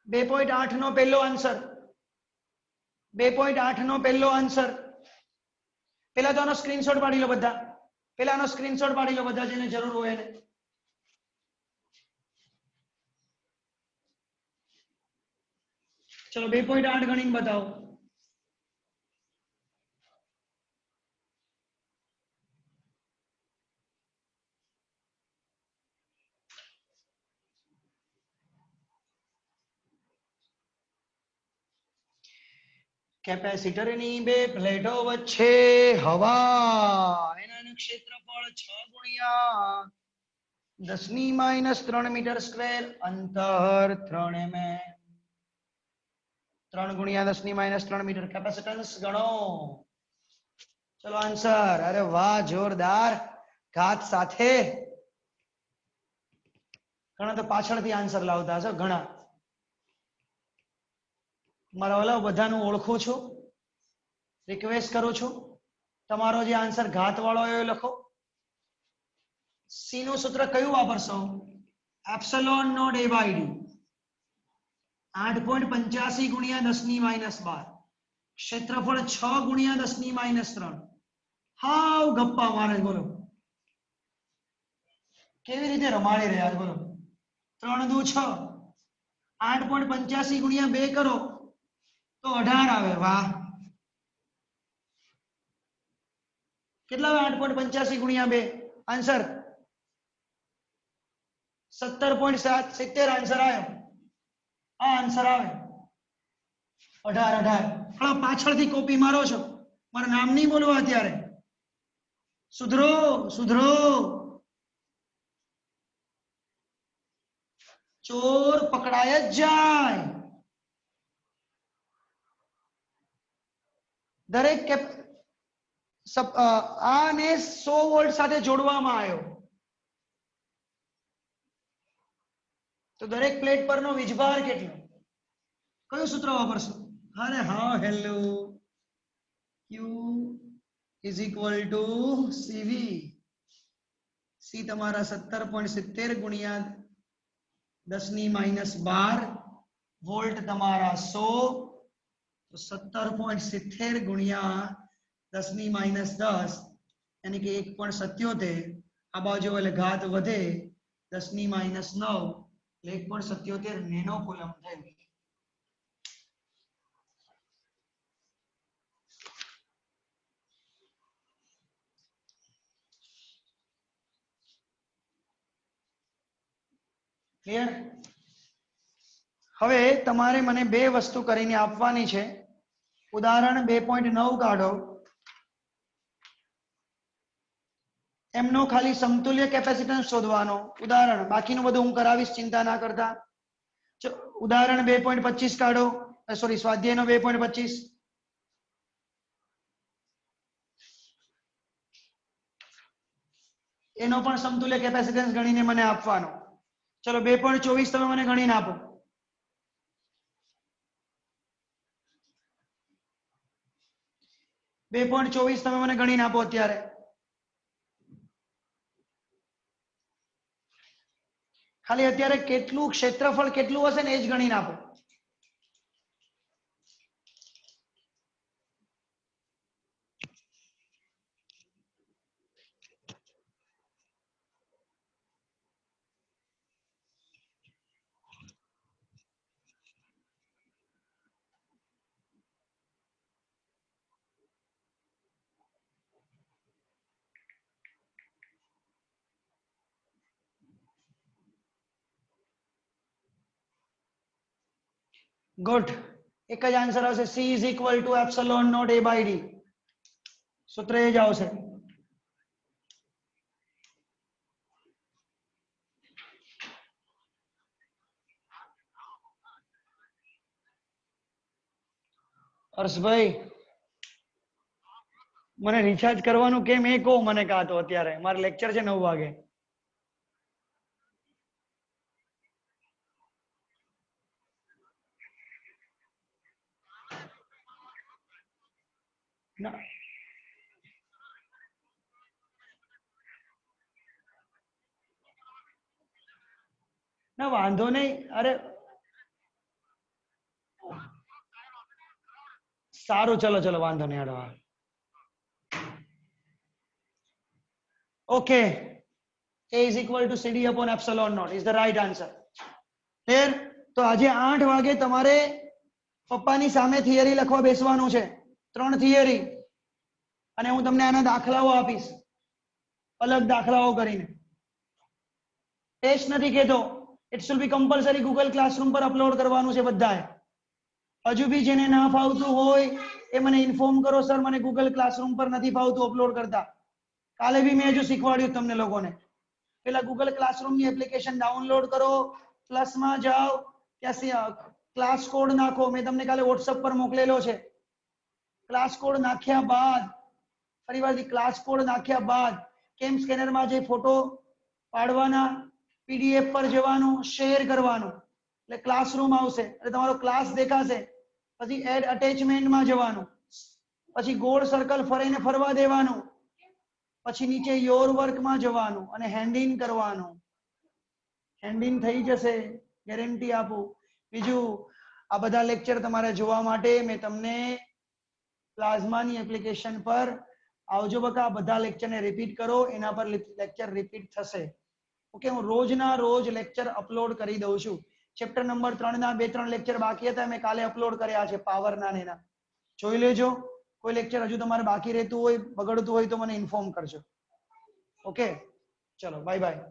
2.8 નો પહેલો આન્સર. 2.8 નો પહેલો આન્સર. પેલા તો આનો સ્ક્રીનશોટ પાડી લો બધા. પેલા આનો સ્ક્રીનશોટ પાડી લો બધા જેને જરૂર હોય એને. ચલો 2.8 ગણીને બતાવો. કેપેસિટરની બે પ્લેટો વચ્ચે હવા એનાનું ક્ષેત્રફળ 6 ગુણ્યા 10⁻³ મીટર સ્ક્વેર અંતર 3 mm. 3 ગુણ્યા 10⁻³ મીટર કેપેસિટન્સ ગણો. ચલો આન્સર. અરે વાહ, જોરદાર. ઘાત સાથે ઘણા તો પાછળથી આન્સર લાવતા હશો ઘણા. મારા ઓલા બધાનું ઓળખું છું. રિક્વેસ્ટ કરું છું તમારો જે આન્સર ઘાત વાળો એ લખો. સી નું સૂત્ર કયું વાપરશો? Epsilon not a by d. 8.85 ગુણ્યા 10⁻12. ક્ષેત્રફળ 6 ગુણ્યા 10⁻³ હાવ ગપ્પા મારે. બોલો કેવી રીતે રમાડી રહ્યા બોલો. 3 દુ 6. 8.85 ગુણ્યા 2 કરો તો 18 આવે. વાહ. કેટલા આવે? 8.85 ગુણ્યા 2 આન્સર 17.70 આન્સર આવ્યો. આ આન્સર આવે 18. પાછળથી કોપી મારો છો. મારું નામ નહીં બોલવા અત્યારે. સુધરો સુધરો. ચોર પકડાય જ જાય. દરેક આને 100 વોલ્ટ સાથે જોડવામાં આવ્યો તો દરેક પ્લેટ પરનો વીજભાર કેટલો? કયું સૂત્ર વાપરશો? અરે હા, hello. Q is equal to CV. C તમારા 17.70 ગુણ્યા 10⁻12 વોલ્ટ તમારા 100 તો 17.70 ગુણ્યા 10⁻10 यानी कि 1.77. આ બાજુ એટલે ઘાત વધે 10⁻9 એટલે 1.77 નેનો કુલમ થયું. ક્લિયર? હવે તમારે મને બે વસ્તુ કરીને આપવાની છે. ઉદાહરણ 2.9 કાઢો. એમનો ખાલી સમતુલ્ય કેપેસિટન્સ શોધવાનો ઉદાહરણ. બાકીનું બધું હું કરાવીશ, ચિંતા ના કરતા. ઉદાહરણ 2.25 કાઢો. સોરી, સ્વાધ્યાયનો 2.25. એનો પણ સમતુલ્ય કેપેસિટન્સ ગણીને મને આપવાનો. ચલો 2.24 તમે મને ગણીને આપો. બે 2.24 તમે મને ગણીને આપો અત્યારે. ખાલી અત્યારે કેટલું ક્ષેત્રફળ કેટલું હશે ને એ જ ગણીને આપો. ગુડ. એક જ આન્સર આવશે. C is equal to epsilon naught a by d. સૂત્ર એ જ આવશે. હર્ષભાઈ મને રિચાર્જ કરવાનું કેમ એ કહો મને. કાં તો અત્યારે મારે લેક્ચર છે 9 વાગે. ના ના વાંધો નહીં. અરે સારું, ચલો ચલો વાંધો નહીં હાલો. Okay, A is equal to CD upon epsilon naught is the right answer. Clear? તો આજે 8 વાગે તમારે પપ્પાની સામે થિયરી લખવા બેસવાનું છે. 3 થિયરી અને હું તમને આના દાખલાઓ આપીશ, અલગ દાખલાઓ કરીને. ટેસ્ટ નથી કહેતો, it's will be compulsory Google classroom પર અપલોડ કરવાનું છે બધાએ. હજુ બી જેને ના ફાવતું હોય એ મને ઇન્ફોર્મ કરો, સર મને ગૂગલ ક્લાસરૂમ પર નથી ફાવતું અપલોડ કરતા. કાલે બી મેં હજુ શીખવાડ્યું તમને લોકોને. પેલા ગૂગલ ક્લાસરૂમ ની એપ્લિકેશન ડાઉનલોડ કરો, પ્લસમાં જાઓ, ત્યાં ક્લાસ કોડ નાખો. મેં તમને કાલે વોટ્સઅપ પર મોકલેલો છે. ક્લાસ કોડ નાખ્યા બાદ ફરીવારથી ક્લાસ કોડ નાખ્યા બાદ કેમ સ્કેનરમાં જે ફોટો પાડવાના, પીડીએફ પર જવાનું, શેર કરવાનું, એટલે ક્લાસરૂમ આવશે એટલે તમારો ક્લાસ દેખાશે. પછી એડ અટેચમેન્ટમાં જવાનું, પછી ગોળ સર્કલ ફરીને ફરવા દેવાનું, પછી નીચે યોર વર્કમાં જવાનું અને હેન્ડ ઇન કરવાનું. હેન્ડ ઇન થઈ જશે, ગેરંટી આપું. બીજું, આ બધા લેક્ચર તમારે જોવા માટે મેં તમને પ્લાઝમાની એપ્લિકેશન પર આવજો બકા. બધા લેક્ચરને રિપીટ કરો, એના પર લેક્ચર રિપીટ થશે. ઓકે, હું રોજના રોજ લેક્ચર અપલોડ કરી દઉં છું. ચેપ્ટર નંબર 3 ના 2-3 લેક્ચર બાકી હતા, મેં કાલે અપલોડ કર્યા છે. પાવરના ને એના જોઈ લેજો. કોઈ લેક્ચર હજુ તમારે બાકી રહેતું હોય, બગડતું હોય તો મને ઇન્ફોર્મ કરજો. ઓકે, ચલો બાય બાય.